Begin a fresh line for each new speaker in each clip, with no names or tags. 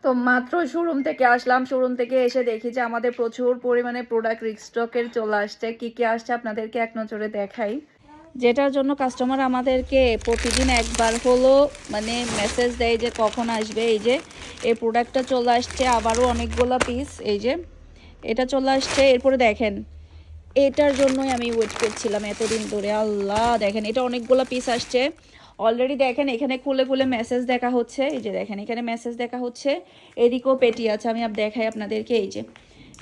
তো মাত্র শোরুম থেকে আসলাম, শোরুম থেকে এসে দেখি যে আমাদের প্রচুর পরিমাণে প্রোডাক্ট রিস্টকের চলে আসছে। কি কি আসছে আপনাদেরকে এক নজরে দেখাই। যেটার জন্য কাস্টমার আমাদেরকে প্রতিদিন একবার হলো মানে মেসেজ দেয় যে কখন আসবে। এই যে এই প্রোডাক্টটা চলে আসছে, আবারও অনেকগুলো পিস, এই যে এটা চলে আসছে। এরপরে দেখেন এটার জন্যই আমি ওয়েট করছিলাম এতদিন ধরে। আল্লাহ, দেখেন এটা অনেকগুলো পিস আসছে অলরেডি। দেখেন এখানে খুলে খুলে মেসেজ দেখা হচ্ছে, এই যে দেখেন এখানে মেসেজ দেখা হচ্ছে। এদিকেও পেটি আছে, আমি দেখাই আপনাদেরকে। এই যে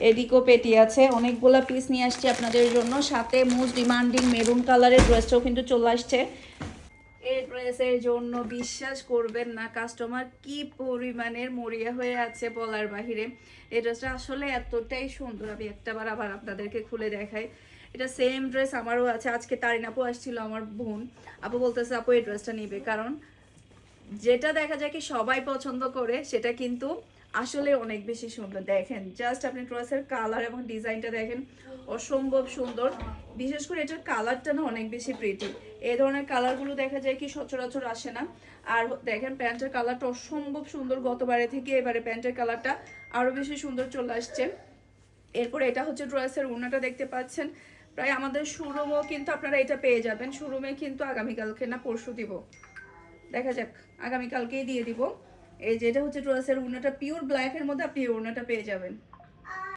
এদিকেও পেটি আছে, অনেকগুলো পিস নিয়ে আসছি আপনাদের জন্য। সাথে মোস্ট ডিমান্ডিং মেরুন কালারের ড্রেসটাও কিন্তু চলে আসছে। এই ড্রেসের জন্য বিশ্বাস করবেন না কাস্টমার কি পরিমাণের মরিয়া হয়ে আছে বলার বাহিরে। এই ড্রেসটা আসলে এতটাই সুন্দর, আমি একটাবার আবার আপনাদেরকে খুলে দেখাই। এটা সেম ড্রেস আমারও আছে। আজকে তারিন আপু আসছিল, আমার বোন। আপু বলতেছে আপু এই ড্রেসটা নিবে, কারণ যেটা দেখা যায় কি সবাই পছন্দ করে সেটা কিন্তু আসলে অনেক বেশি সুন্দর। দেখেন জাস্ট আপনি ড্রেসের কালার এবং ডিজাইনটা দেখেন, অসম্ভব সুন্দর। বিশেষ করে এটার কালারটা না অনেক বেশি প্রিটি। এই ধরনের কালারগুলো দেখা যায় কি সচরাচর আসে না। আর দেখেন প্যান্টের কালারটা অসম্ভব সুন্দর, গতবারে থেকে এবারে প্যান্টের কালারটা আরো বেশি সুন্দর চলে আসছে। এরপর এটা হচ্ছে ড্রেসের ওড়নাটা দেখতে পাচ্ছেন। প্রায় আমাদের শোরুমেও কিন্তু আপনারা এটা পেয়ে যাবেন। শোরুমে কিন্তু আগামীকালকে না পরশু দিব, দেখা যাক, আগামীকালকেই দিয়ে দিব। এই যেটা হচ্ছে ড্রেসের ওড়নাটা পিওর ব্ল্যাক এর মধ্যে আপনি ওড়নাটা পেয়ে যাবেন।